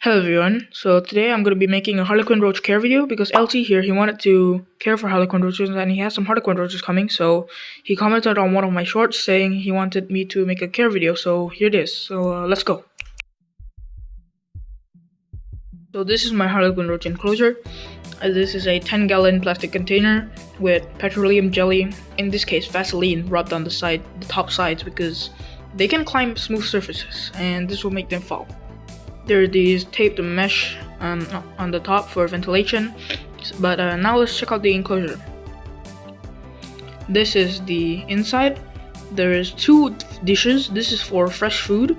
Hello everyone, so today I'm going to be making a Harlequin Roach care video because LT here, he wanted to care for Harlequin Roaches and he has some Harlequin Roaches coming, so he commented on one of my shorts saying he wanted me to make a care video, so here it is, so let's go. So this is my Harlequin Roach enclosure. This is a 10-gallon plastic container with petroleum jelly, in this case Vaseline, rubbed on the top sides because they can climb smooth surfaces and this will make them fall. There are these taped mesh on the top for ventilation, but now let's check out the enclosure. This is the inside. There is 2 dishes. This is for fresh food,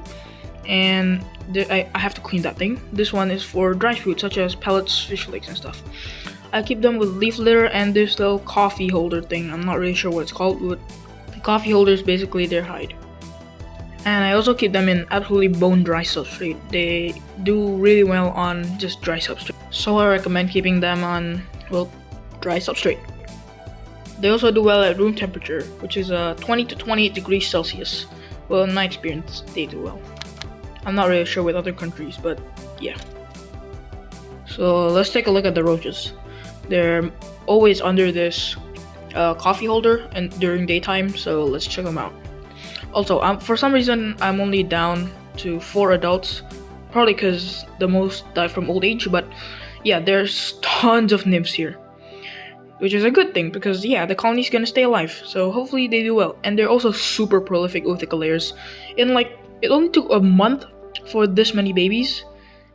and I have to clean that thing. This one is for dry food such as pellets, fish flakes, and stuff. I keep them with leaf litter and this little coffee holder thing. I'm not really sure what it's called, but the coffee holder is basically their hide. And I also keep them in absolutely bone dry substrate. They do really well on just dry substrate. So I recommend keeping them on, well, dry substrate. They also do well at room temperature, which is 20 to 28 degrees Celsius. Well, in my experience, they do well. I'm not really sure with other countries, but yeah. So let's take a look at the roaches. They're always under this coffee holder and during daytime, so let's check them out. Also, for some reason, I'm only down to 4 adults, probably because the most die from old age, but yeah, there's tons of nymphs here, which is a good thing because yeah, the colony's gonna stay alive, so hopefully they do well. And they're also super prolific ootheca layers. It only took a month for this many babies,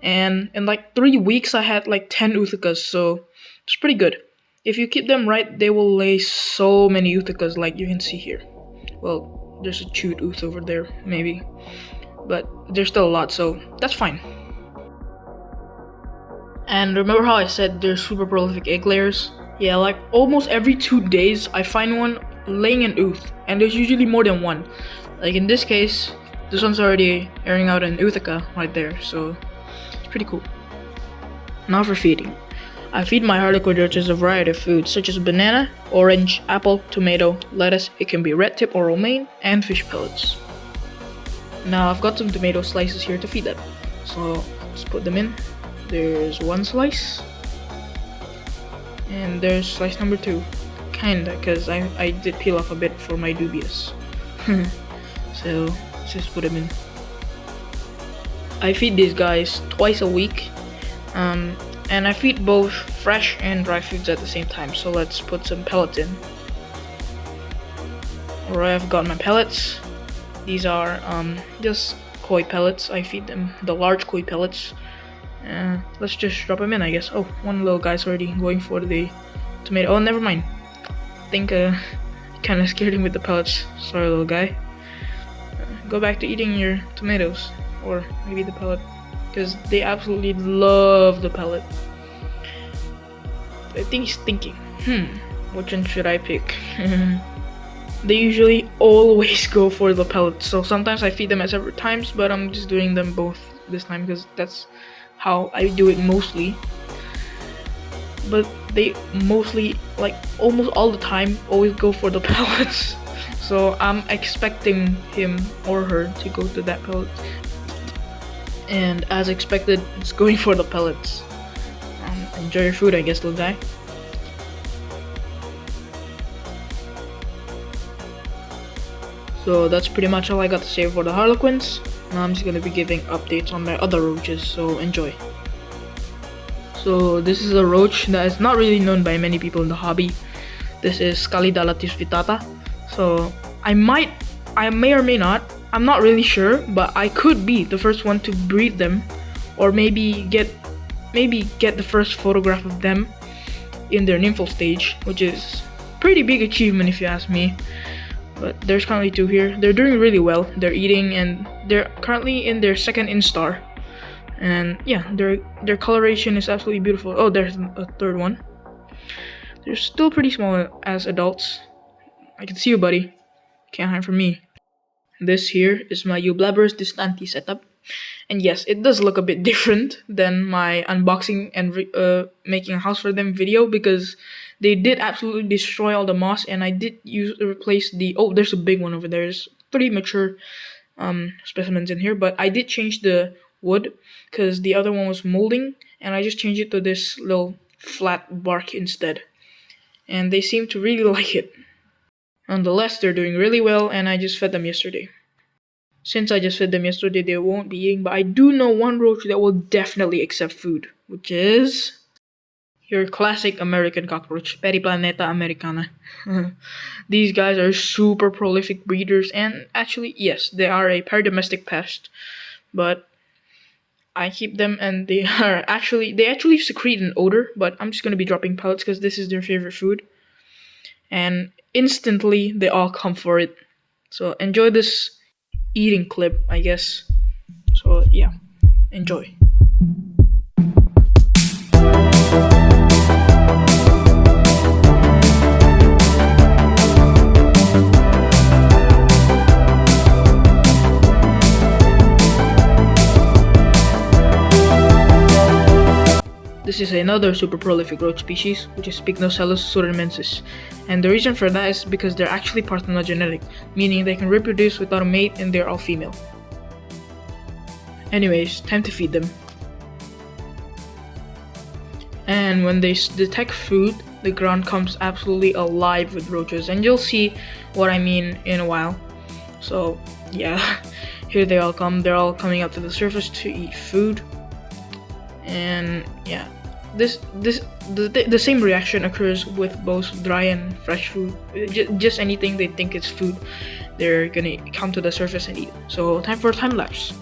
and in like 3 weeks I had like 10 oothecas, so it's pretty good. If you keep them right, they will lay so many oothecas like you can see here. Well, there's a chewed ooth over there, maybe, but there's still a lot, so that's fine. And remember how I said they're super prolific egg layers? Yeah, like almost every 2 days I find one laying an ooth, and there's usually more than one. Like in this case, this one's already airing out an ootheca right there, so it's pretty cool. Now for feeding. I feed my Harlequin roaches a variety of foods such as banana, orange, apple, tomato, lettuce, it can be red tip or romaine, and fish pellets. Now I've got some tomato slices here to feed them. So let's put them in. There's 1 slice. And there's slice number 2. Kinda, because I did peel off a bit for my dubious. So let's just put them in. I feed these guys twice a week. And I feed both fresh and dry foods at the same time, so let's put some pellets in. Alright, I've got my pellets. These are just koi pellets. I feed them the large koi pellets. Let's just drop them in, I guess. Oh, one little guy's already going for the tomato. Oh, never mind. I think kind of scared him with the pellets. Sorry, little guy. Go back to eating your tomatoes, or maybe the pellet, because they absolutely love the pellet. I think he's thinking, which one should I pick? They usually always go for the pellets, so sometimes I feed them at separate times, but I'm just doing them both this time because that's how I do it mostly. But they mostly, like almost all the time, always go for the pellets. So I'm expecting him or her to go to that pellet. And as expected, it's going for the pellets. Enjoy your food, I guess, little guy. So that's pretty much all I got to say for the Harlequins. Now I'm just gonna be giving updates on my other roaches, so enjoy. So this is a roach that is not really known by many people in the hobby. This is Scalidalatis vitata. So I may or may not, I'm not really sure, but I could be the first one to breed them, or maybe get the first photograph of them in their nymphal stage, which is pretty big achievement if you ask me. But there's currently 2 here. They're doing really well. They're eating and they're currently in their 2nd instar. And yeah, their coloration is absolutely beautiful. Oh, there's a 3rd one. They're still pretty small as adults. I can see you, buddy. Can't hide from me. This here is my Eublaberus distanti setup. And yes, it does look a bit different than my unboxing and making a house for them video, because they did absolutely destroy all the moss, and I did replace the, oh, there's a big one over there. There's 3 mature specimens in here, but I did change the wood because the other one was molding, and I just changed it to this little flat bark instead. And they seem to really like it. Nonetheless, they're doing really well, and I just fed them yesterday. Since I just fed them yesterday, they won't be eating, but I do know one roach that will definitely accept food, which is your classic American cockroach, Periplaneta americana. These guys are super prolific breeders, and actually, yes, they are a paradomestic pest, but I keep them, and they actually secrete an odor, but I'm just gonna be dropping pellets because this is their favorite food, and instantly they all come for it. So enjoy this eating clip, I guess. So yeah, enjoy. This is another super prolific roach species, which is Pycnocelos surinensis, and the reason for that is because they're actually parthenogenetic, meaning they can reproduce without a mate and they're all female. Anyways, time to feed them. And when they detect food, the ground comes absolutely alive with roaches, and you'll see what I mean in a while. So yeah, here they all come. They're all coming up to the surface to eat food. And yeah, the same reaction occurs with both dry and fresh food. Just anything they think is food, they're gonna come to the surface and eat. So time for a time lapse.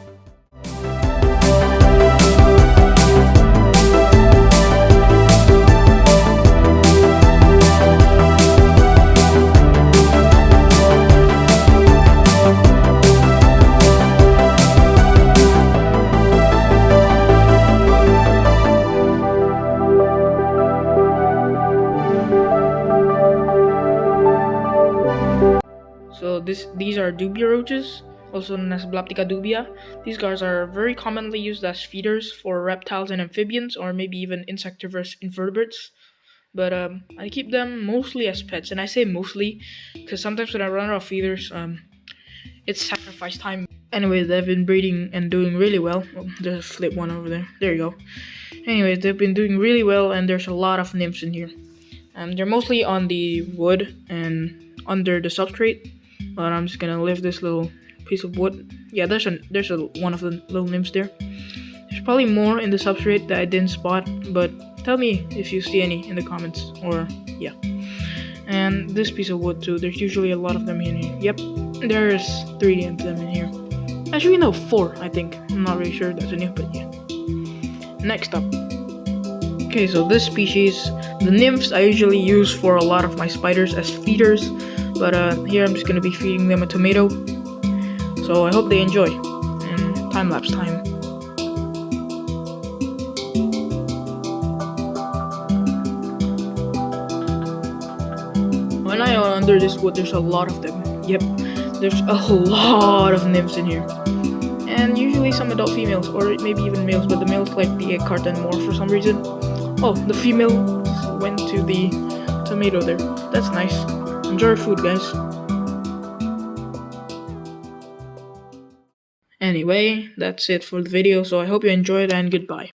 So these are dubia roaches, also known as Blaptica dubia. These guys are very commonly used as feeders for reptiles and amphibians, or maybe even insectivorous invertebrates. But I keep them mostly as pets, and I say mostly because sometimes when I run out of feeders, it's sacrifice time. Anyways, they've been breeding and doing really well. Oh, there's a flip one over there. There you go. Anyways, they've been doing really well, and there's a lot of nymphs in here. They're mostly on the wood and under the substrate. But I'm just gonna lift this little piece of wood. Yeah, there's one of the little nymphs there. There's probably more in the substrate that I didn't spot, but tell me if you see any in the comments, or yeah. And this piece of wood too, there's usually a lot of them in here. Yep, there's 3 of them in here. Actually no, 4 I think. I'm not really sure that's a nymph, but yeah. Next up. Okay, so this species, the nymphs I usually use for a lot of my spiders as feeders. But here I'm just gonna be feeding them a tomato. So I hope they enjoy. And time lapse time. When I am under this wood, there's a lot of them. Yep, there's a lot of nymphs in here. And usually some adult females, or maybe even males, but the males like the egg carton more for some reason. Oh, the female went to the tomato there. That's nice. Enjoy your food, guys. Anyway, that's it for the video, so I hope you enjoyed, and goodbye.